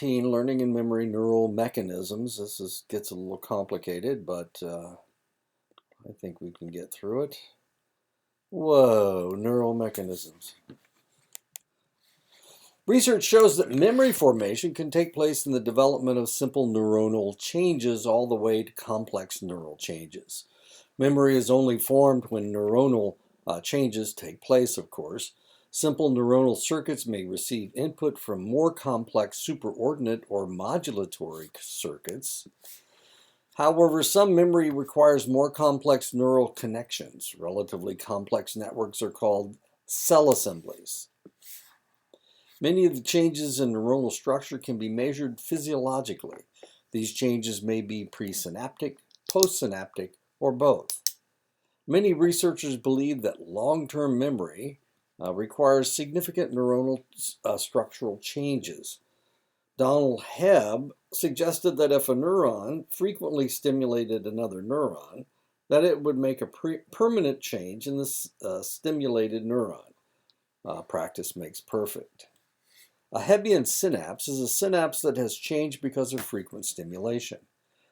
Learning and memory neural mechanisms. Gets a little complicated, but I think we can get through it. Whoa, neural mechanisms. Research shows that memory formation can take place in the development of simple neuronal changes all the way to complex neural changes. Memory is only formed when neuronal changes take place, of course. Simple neuronal circuits may receive input from more complex superordinate or modulatory circuits. However, some memory requires more complex neural connections. Relatively complex networks are called cell assemblies. Many of the changes in neuronal structure can be measured physiologically. These changes may be presynaptic, postsynaptic, or both. Many researchers believe that long-term memory requires significant neuronal structural changes. Donald Hebb suggested that if a neuron frequently stimulated another neuron, that it would make a permanent change in the stimulated neuron. Practice makes perfect. A Hebbian synapse is a synapse that has changed because of frequent stimulation.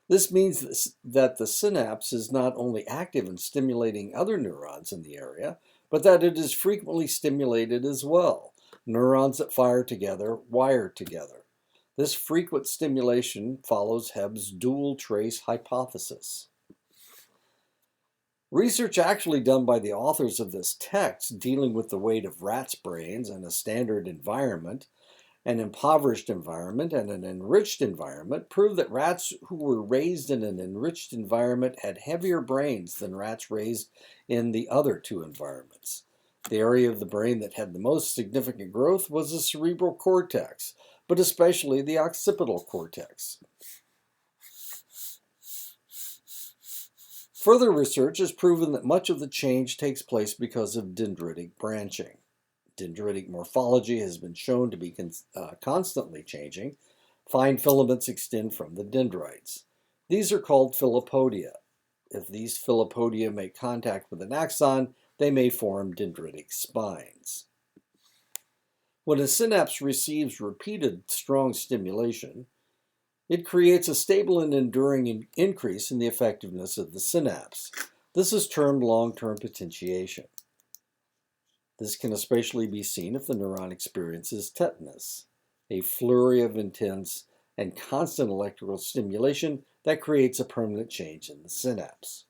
This means that the synapse is not only active in stimulating other neurons in the area, but that it is frequently stimulated as well. Neurons that fire together wire together. This frequent stimulation follows Hebb's dual trace hypothesis. Research actually done by the authors of this text dealing with the weight of rats' brains in a standard environment, an impoverished environment, and an enriched environment proved that rats who were raised in an enriched environment had heavier brains than rats raised in the other two environments. The area of the brain that had the most significant growth was the cerebral cortex, but especially the occipital cortex. Further research has proven that much of the change takes place because of dendritic branching. Dendritic morphology has been shown to be constantly changing. Fine filaments extend from the dendrites. These are called filopodia. If these filopodia make contact with an axon, they may form dendritic spines. When a synapse receives repeated strong stimulation, it creates a stable and enduring increase in the effectiveness of the synapse. This is termed long-term potentiation. This can especially be seen if the neuron experiences tetanus, a flurry of intense and constant electrical stimulation that creates a permanent change in the synapse.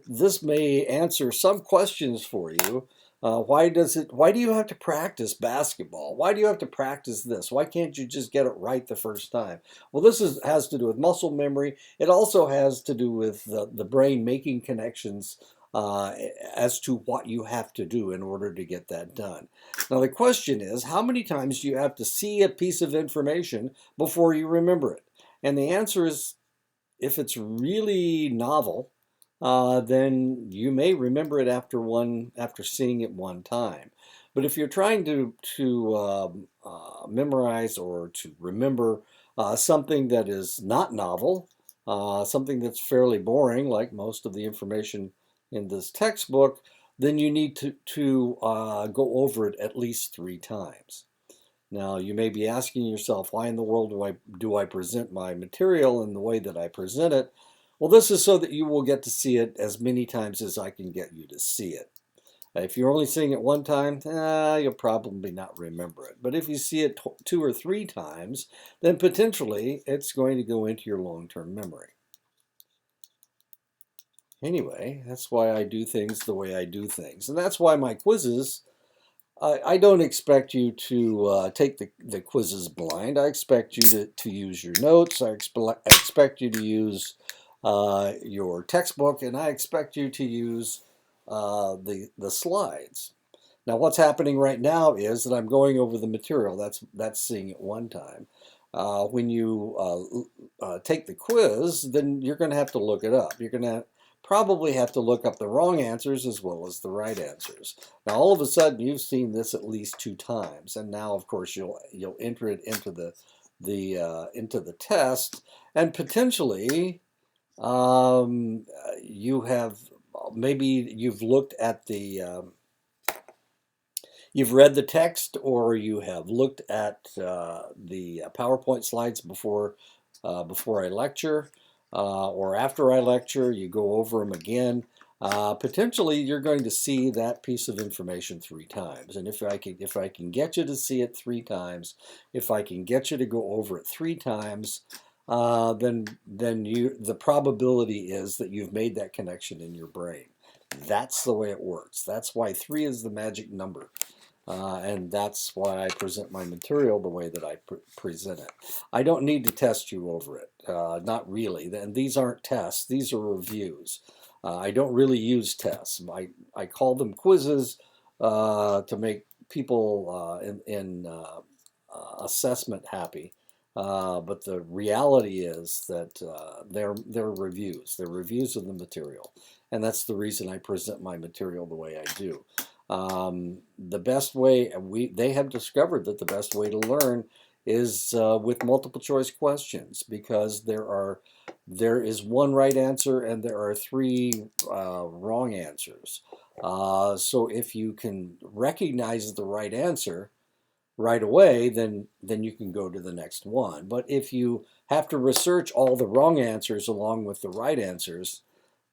This may answer some questions for you. Why do you have to practice basketball? Why do you have to practice this? Why can't you just get it right the first time? Well, has to do with muscle memory. It also has to do with the brain making connections as to what you have to do in order to get that done. Now, the question is, how many times do you have to see a piece of information before you remember it? And the answer is, if it's really novel, then you may remember it after seeing it one time. But if you're trying to memorize or to remember something that is not novel, something that's fairly boring, like most of the information in this textbook, then you need to go over it at least 3 times. Now, you may be asking yourself, why in the world do I present my material in the way that I present it? Well, this is so that you will get to see it as many times as I can get you to see it. If you're only seeing it one time, you'll probably not remember it. But if you see it 2 or 3 times, then potentially it's going to go into your long-term memory. Anyway, that's why I do things the way I do things. And that's why my quizzes, I don't expect you to take the quizzes blind. I expect you to use your notes. I expect you to use your textbook, and I expect you to use the slides. Now, what's happening right now is that I'm going over the material. That's seeing it one time. When you take the quiz, then you're going to have to look it up. You're going to probably have to look up the wrong answers as well as the right answers. Now, all of a sudden, you've seen this at least 2 times, and now, of course, you'll enter it into the test, and potentially you've looked at the you've read the text or you have looked at the PowerPoint slides before I lecture or after I lecture, you go over them again. Potentially, you're going to see that piece of information 3 times, and if I can get you to see it 3 times, if I can get you to go over it 3 times, then the probability is that you've made that connection in your brain. That's the way it works. That's why 3 is the magic number. And that's why I present my material the way that I present it. I don't need to test you over it, not really. And these aren't tests, these are reviews. I don't really use tests. I call them quizzes to make people in assessment happy. But the reality is that they're reviews. They're reviews of the material. And that's the reason I present my material the way I do. The best way, they have discovered that the best way to learn is with multiple choice questions, because there is one right answer and there are 3 wrong answers. So if you can recognize the right answer right away, then you can go to the next one. But if you have to research all the wrong answers along with the right answers,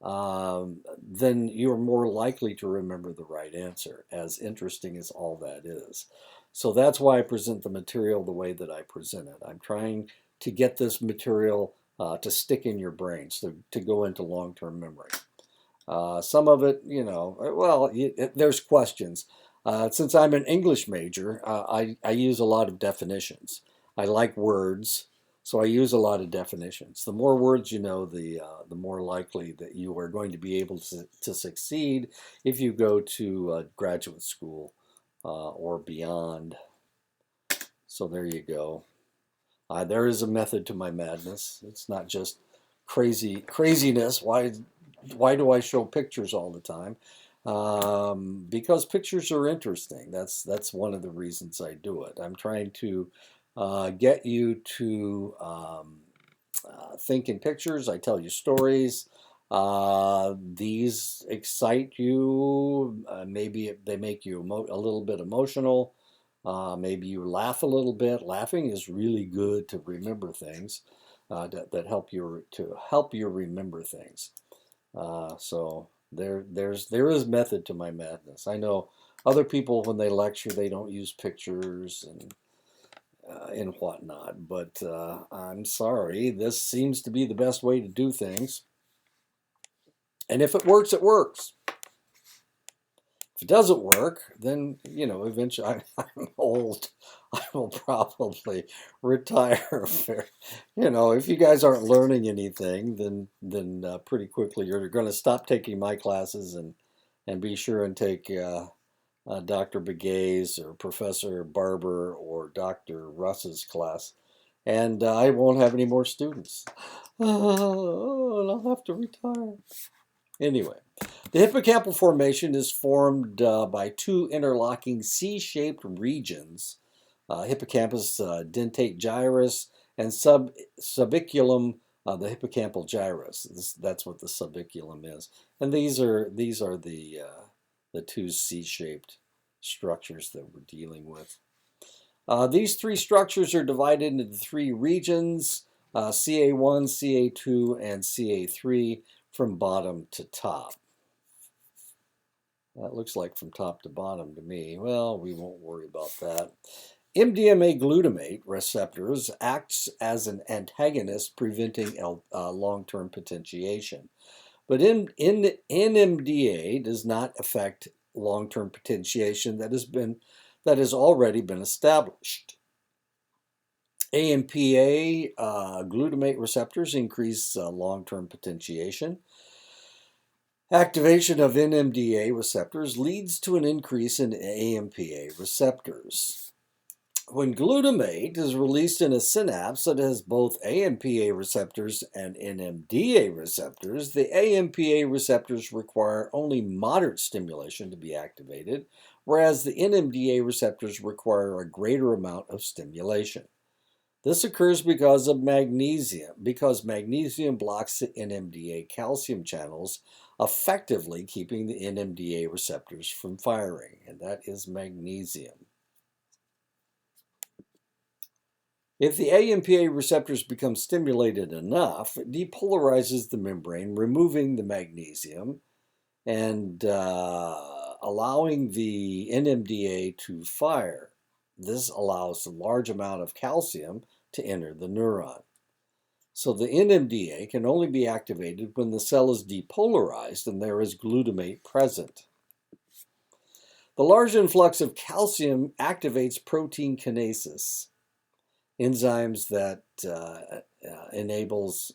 then you're more likely to remember the right answer, as interesting as all that is. So that's why I present the material the way that I present it. I'm trying to get this material to stick in your brain, so to go into long-term memory. Some of it, well, there's questions. Since I'm an English major, I use a lot of definitions. I like words, so I use a lot of definitions. The more words you know, the more likely that you are going to be able to succeed if you go to graduate school or beyond. So there you go. There is a method to my madness. It's not just craziness. Why do I show pictures all the time? Because pictures are interesting. That's one of the reasons I do it. I'm trying to get you to think in pictures. I tell you stories. These excite you. Maybe they make you a little bit emotional. Maybe you laugh a little bit. Laughing is really good to remember things. That help you remember things. So there is method to my madness. I know other people, when they lecture, they don't use pictures and whatnot, but I'm sorry, this seems to be the best way to do things. And if it works, it works. If it doesn't work, then eventually I'm old. I will probably retire. If you guys aren't learning anything, then pretty quickly you're going to stop taking my classes and be sure and take Dr. Begay's or Professor Barber or Dr. Russ's class, and I won't have any more students. Oh, I'll have to retire. Anyway, the hippocampal formation is formed by 2 interlocking C-shaped regions, hippocampus dentate gyrus and subiculum, the hippocampal gyrus. That's what the subiculum is, and these are the 2 C-shaped structures that we're dealing with. These 3 structures are divided into 3 regions: CA1, CA2, and CA3. From bottom to top. That looks like from top to bottom to me. Well, we won't worry about that. MDMA glutamate receptors acts as an antagonist, preventing long-term potentiation. But NMDA does not affect long-term potentiation that has already been established. AMPA glutamate receptors increase long-term potentiation. Activation of NMDA receptors leads to an increase in AMPA receptors. When glutamate is released in a synapse that has both AMPA receptors and NMDA receptors, the AMPA receptors require only moderate stimulation to be activated, whereas the NMDA receptors require a greater amount of stimulation. This occurs because magnesium blocks the NMDA calcium channels effectively keeping the NMDA receptors from firing, and that is magnesium. If the AMPA receptors become stimulated enough, it depolarizes the membrane, removing the magnesium and allowing the NMDA to fire. This allows a large amount of calcium to enter the neuron. So the NMDA can only be activated when the cell is depolarized and there is glutamate present. The large influx of calcium activates protein kinases, enzymes that enables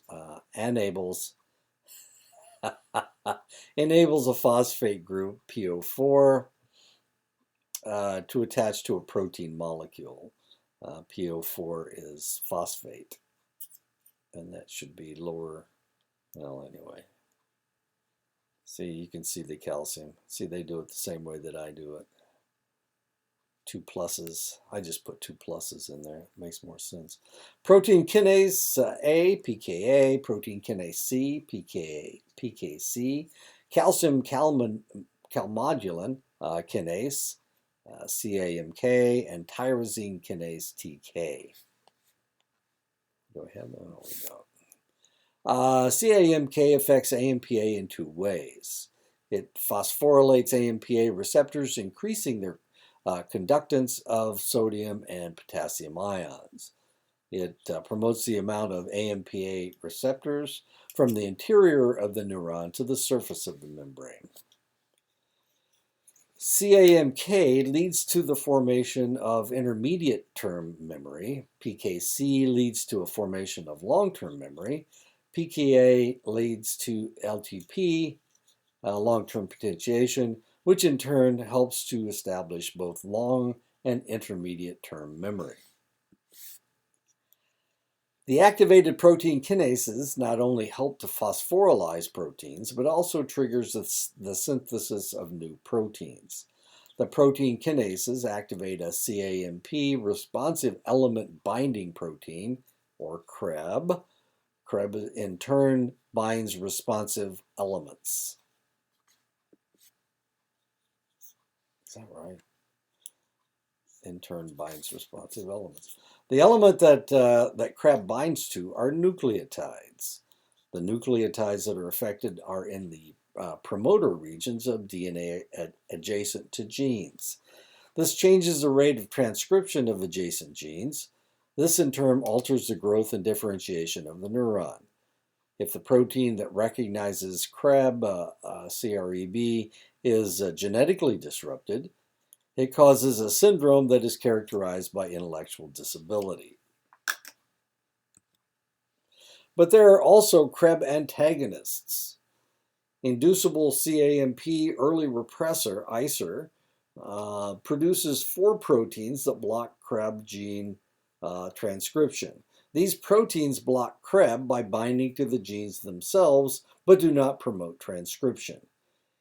a phosphate group, PO4, to attach to a protein molecule. PO4 is phosphate, and that should be lower. Well, anyway. See, you can see the calcium. See, they do it the same way that I do it. 2 pluses. I just put 2 pluses in there. It makes more sense. Protein kinase A, PKA, protein kinase C, PKC, calcium calmodulin kinase, CAMK, and tyrosine kinase TK. Go ahead. Oh, we go. CAMK affects AMPA in 2 ways. It phosphorylates AMPA receptors, increasing their conductance of sodium and potassium ions. It promotes the amount of AMPA receptors from the interior of the neuron to the surface of the membrane. CAMK leads to the formation of intermediate-term memory. PKC leads to a formation of long-term memory. PKA leads to LTP, long-term potentiation, which in turn helps to establish both long and intermediate-term memory. The activated protein kinases not only help to phosphorylize proteins, but also triggers the synthesis of new proteins. The protein kinases activate a CAMP responsive element binding protein, or CREB. CREB in turn binds responsive elements. Is that right? In turn binds responsive elements. The element that CREB binds to are nucleotides. The nucleotides that are affected are in the promoter regions of DNA adjacent to genes. This changes the rate of transcription of adjacent genes. This in turn alters the growth and differentiation of the neuron. If the protein that recognizes CREB, CREB, is genetically disrupted, it causes a syndrome that is characterized by intellectual disability. But there are also CREB antagonists. Inducible CAMP early repressor, ICER, produces 4 proteins that block CREB gene transcription. These proteins block CREB by binding to the genes themselves, but do not promote transcription.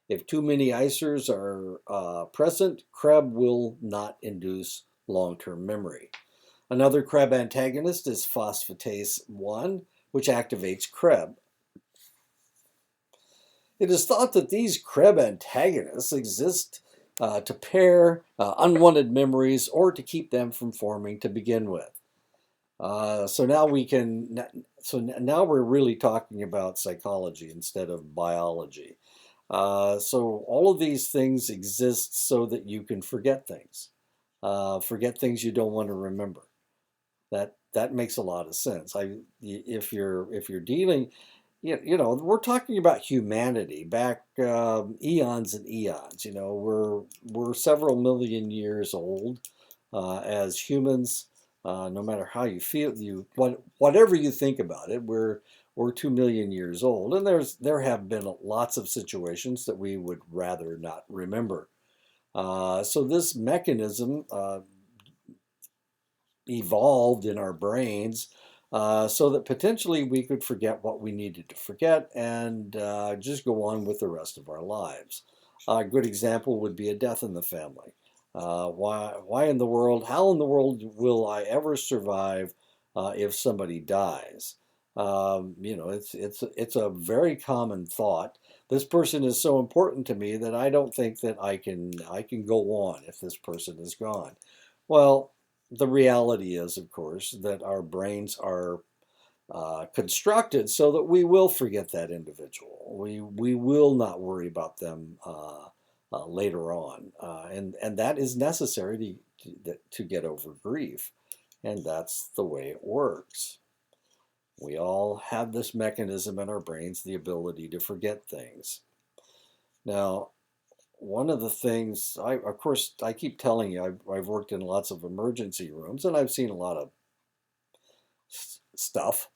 If too many ICERs are present, CREB will not induce long-term memory. Another CREB antagonist is phosphatase 1, which activates CREB. It is thought that these CREB antagonists exist to pair unwanted memories or to keep them from forming to begin with. So now we're really talking about psychology instead of biology. So all of these things exist so that you can forget things you don't want to remember. That makes a lot of sense. If you're dealing, we're talking about humanity back eons and eons. We're several million years old as humans. No matter how you feel, whatever you think about it, we're 2 million years old, and there have been lots of situations that we would rather not remember. So this mechanism evolved in our brains so that potentially we could forget what we needed to forget and just go on with the rest of our lives. A good example would be a death in the family. How in the world will I ever survive if somebody dies? It's a very common thought. This person is so important to me that I don't think that I can go on if this person is gone. Well, the reality is, of course, that our brains are constructed so that we will forget that individual. We will not worry about them later on, and that is necessary to get over grief, and that's the way it works. We all have this mechanism in our brains, the ability to forget things. Now, one of the things, of course, I keep telling you, I've worked in lots of emergency rooms and I've seen a lot of stuff.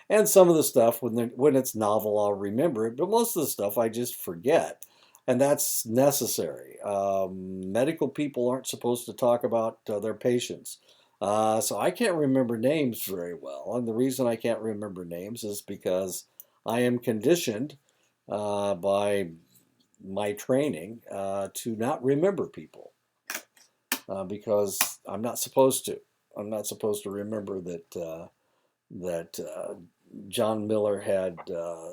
And some of the stuff, when it's novel, I'll remember it, but most of the stuff I just forget. And that's necessary. Medical people aren't supposed to talk about their patients. So I can't remember names very well. And the reason I can't remember names is because I am conditioned by my training to not remember people because I'm not supposed to. I'm not supposed to remember that John Miller had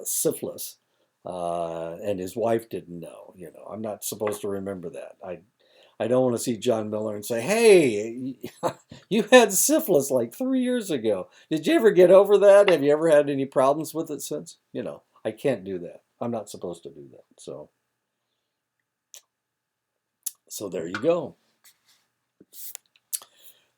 syphilis and his wife didn't know. I'm not supposed to remember that. I don't want to see John Miller and say, "Hey, you had syphilis like 3 years ago. Did you ever get over that? Have you ever had any problems with it since?" I can't do that. I'm not supposed to do that. So there you go.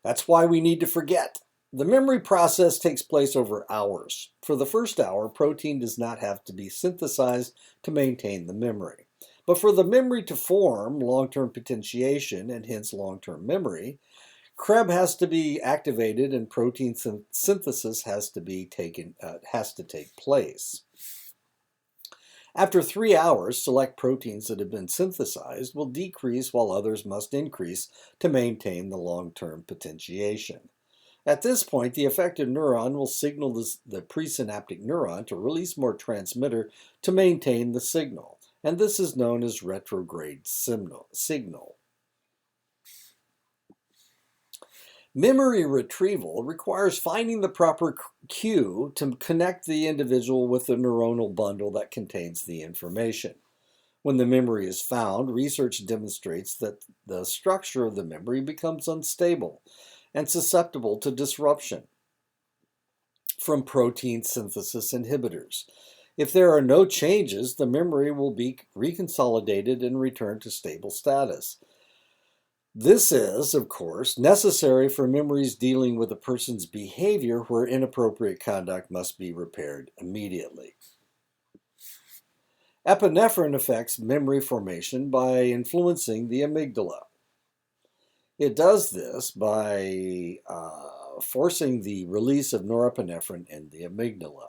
That's why we need to forget. The memory process takes place over hours. For the first hour, protein does not have to be synthesized to maintain the memory. But for the memory to form, long-term potentiation, and hence long-term memory, Krebs has to be activated and protein synthesis has to take place. After 3 hours, select proteins that have been synthesized will decrease while others must increase to maintain the long-term potentiation. At this point, the affected neuron will signal the presynaptic neuron to release more transmitter to maintain the signal, and this is known as retrograde signal. Memory retrieval requires finding the proper cue to connect the individual with the neuronal bundle that contains the information. When the memory is found, research demonstrates that the structure of the memory becomes unstable and susceptible to disruption from protein synthesis inhibitors. If there are no changes, the memory will be reconsolidated and return to stable status. This is, of course, necessary for memories dealing with a person's behavior where inappropriate conduct must be repaired immediately. Epinephrine affects memory formation by influencing the amygdala. It does this by forcing the release of norepinephrine in the amygdala.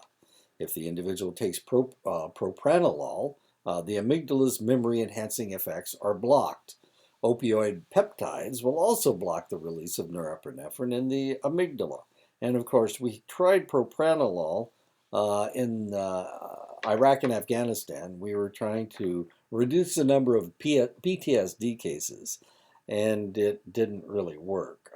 If the individual takes propranolol, the amygdala's memory-enhancing effects are blocked. Opioid peptides will also block the release of norepinephrine in the amygdala. And of course, we tried propranolol in Iraq and Afghanistan. We were trying to reduce the number of PTSD cases, and it didn't really work.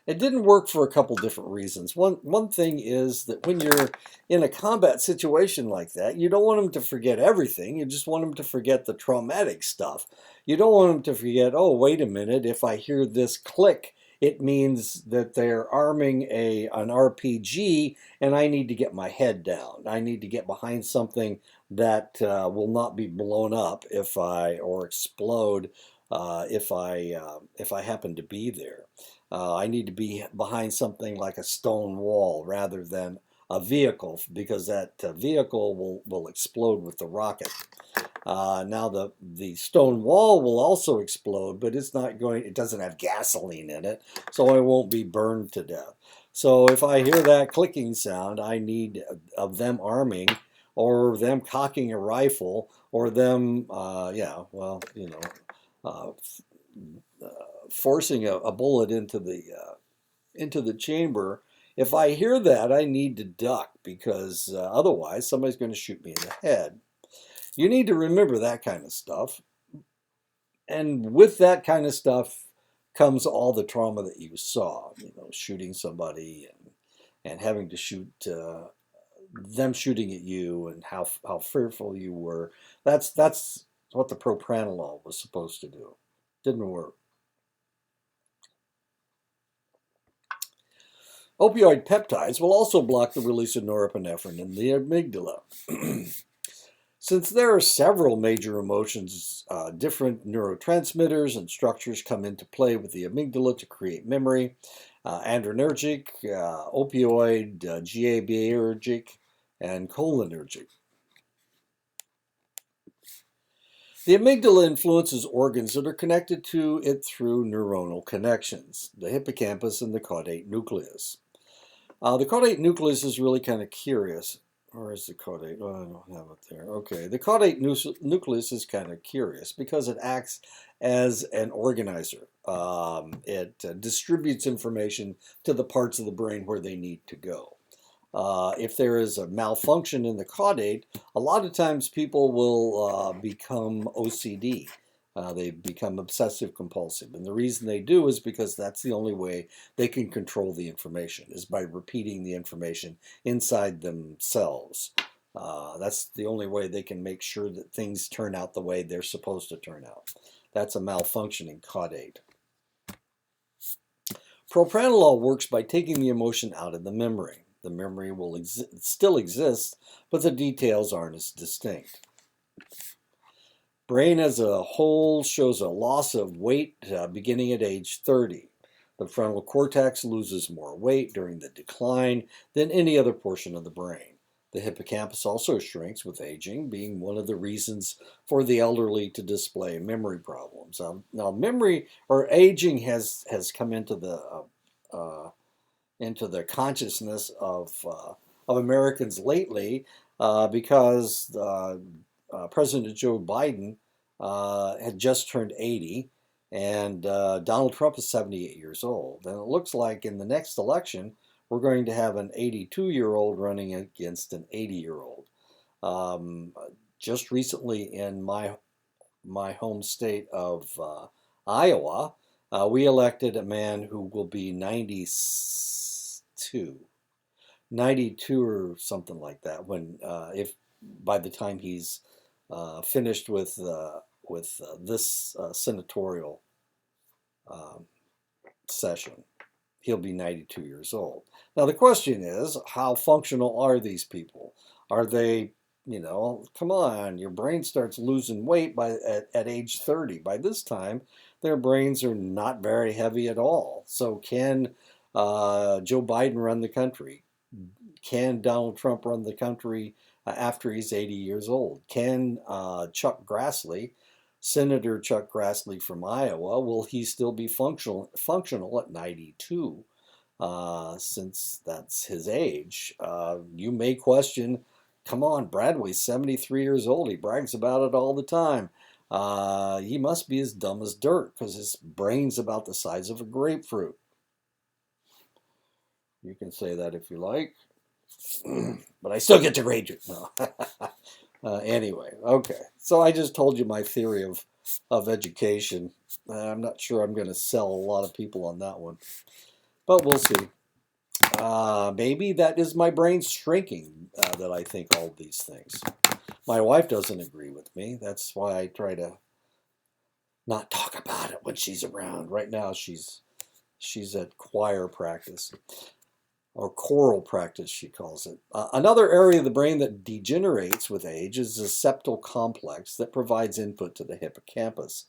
It didn't work for a couple different reasons. One thing is that when you're in a combat situation like that, you don't want them to forget everything. You just want them to forget the traumatic stuff. You don't want them to forget, oh, wait a minute, if I hear this click, it means that they're arming an RPG and I need to get my head down. I need to get behind something that will not be blown up or explode if I happen to be there. I need to be behind something like a stone wall rather than a vehicle because that vehicle will explode with the rocket. Now the stone wall will also explode, but it doesn't have gasoline in it, so I won't be burned to death. So if I hear that clicking sound, I need of them arming or them cocking a rifle or them, forcing a bullet into the chamber. If I hear that, I need to duck because otherwise somebody's going to shoot me in the head. You need to remember that kind of stuff. And with that kind of stuff comes all the trauma that you saw, shooting somebody and having to shoot them shooting at you and how fearful you were. That's what the propranolol was supposed to do. Didn't work. Opioid peptides will also block the release of norepinephrine in the amygdala. Since there are several major emotions, different neurotransmitters and structures come into play with the amygdala to create memory. Adrenergic, opioid, GABAergic, and cholinergic. The amygdala influences organs that are connected to it through neuronal connections, the hippocampus and the caudate nucleus. The caudate nucleus is really kind of curious. Or is the caudate? Oh, I don't have it there. Okay, the caudate nucleus is kind of curious because it acts as an organizer. It distributes information to the parts of the brain where they need to go. If there is a malfunction in the caudate, a lot of times people will become OCD. They become obsessive compulsive. And the reason they do is because that's the only way they can control the information, is by repeating the information inside themselves. That's the only way they can make sure that things turn out the way they're supposed to turn out. That's a malfunctioning caudate. Propranolol works by taking the emotion out of the memory. The memory will still exist, but the details aren't as distinct. Brain as a whole shows a loss of weight beginning at age 30. The frontal cortex loses more weight during the decline than any other portion of the brain. The hippocampus also shrinks with aging, being one of the reasons for the elderly to display memory problems. Now, memory or aging has come into the consciousness of Americans lately because President Joe Biden had just turned 80 and Donald Trump is 78 years old. And it looks like in the next election, we're going to have an 82-year-old running against an 80-year-old. Just recently in my home state of Iowa, we elected a man who will be 92 or something like that. When if by the time he's finished with this senatorial session, he'll be 92 years old. Now the question is, how functional are these people? Are they, come on, your brain starts losing weight at age 30. By this time, their brains are not very heavy at all. So can Joe Biden run the country? Can Donald Trump run the country after he's 80 years old? Can Senator Chuck Grassley from Iowa, will he still be functional at 92? Since that's his age, you may question, come on, Bradley's 73 years old. He brags about it all the time. He must be as dumb as dirt because his brain's about the size of a grapefruit. You can say that if you like, but I still get to grade you. No. Anyway, okay. So I just told you my theory of education. I'm not sure I'm going to sell a lot of people on that one, but we'll see. Maybe that is my brain shrinking that I think all these things. My wife doesn't agree with me. That's why I try to not talk about it when she's around. Right now, she's at choir practice, or choral practice, she calls it. Another area of the brain that degenerates with age is the septal complex that provides input to the hippocampus.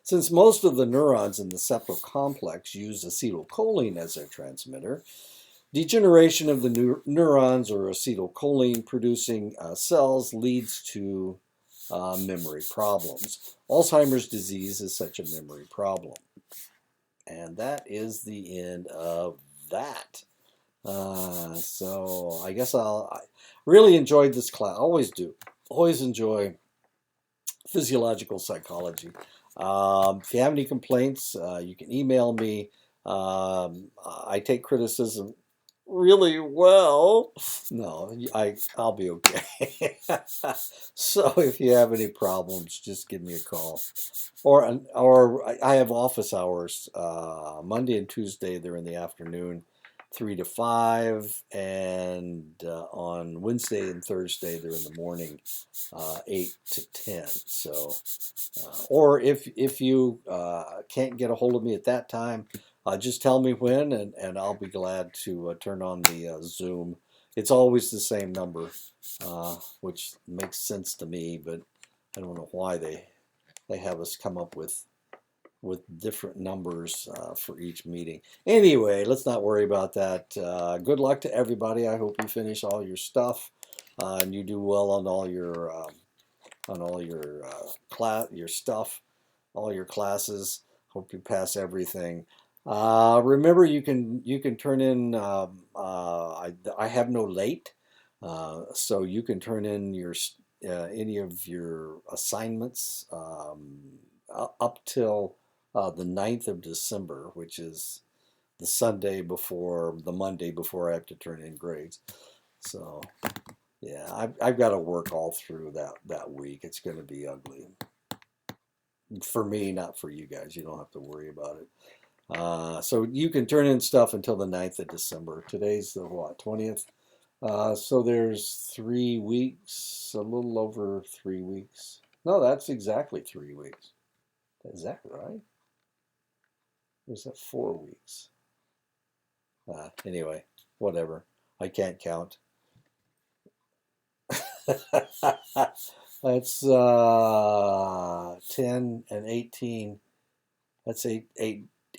Since most of the neurons in the septal complex use acetylcholine as their transmitter, degeneration of the neurons or acetylcholine producing cells leads to memory problems. Alzheimer's disease is such a memory problem. And that is the end of that. So I guess I really enjoyed this class. Always do. Always enjoy physiological psychology. If you have any complaints, you can email me. I take criticism really well. No, I'll be okay. So if you have any problems, just give me a call. Or I have office hours Monday and Tuesday. They're in the afternoon. 3 to 5, and on Wednesday and Thursday they're in the morning, 8 to 10. So, or if you can't get a hold of me at that time, just tell me when, and I'll be glad to turn on the Zoom. It's always the same number, which makes sense to me, but I don't know why they have us come up with different numbers for each meeting. Anyway, let's not worry about that. Good luck to everybody. I hope you finish all your stuff and you do well on all your class, your stuff, all your classes. Hope you pass everything. Remember, you can turn in. I have no late, so you can turn in your any of your assignments up till the 9th of December, which is the Monday before I have to turn in grades. So yeah, I've got to work all through that week. It's going to be ugly for me, not for you guys. You don't have to worry about it. So you can turn in stuff until the 9th of December. Today's the what, 20th? So there's 3 weeks, a little over 3 weeks. No, that's exactly 3 weeks. Is that right? Or is that 4 weeks? Anyway, whatever. I can't count. That's 10 and 18. That's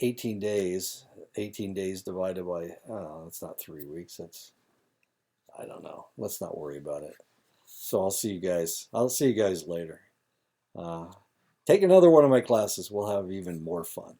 18 days. 18 days divided by, oh, that's not 3 weeks. That's, I don't know. Let's not worry about it. So I'll see you guys. I'll see you guys later. Take another one of my classes. We'll have even more fun.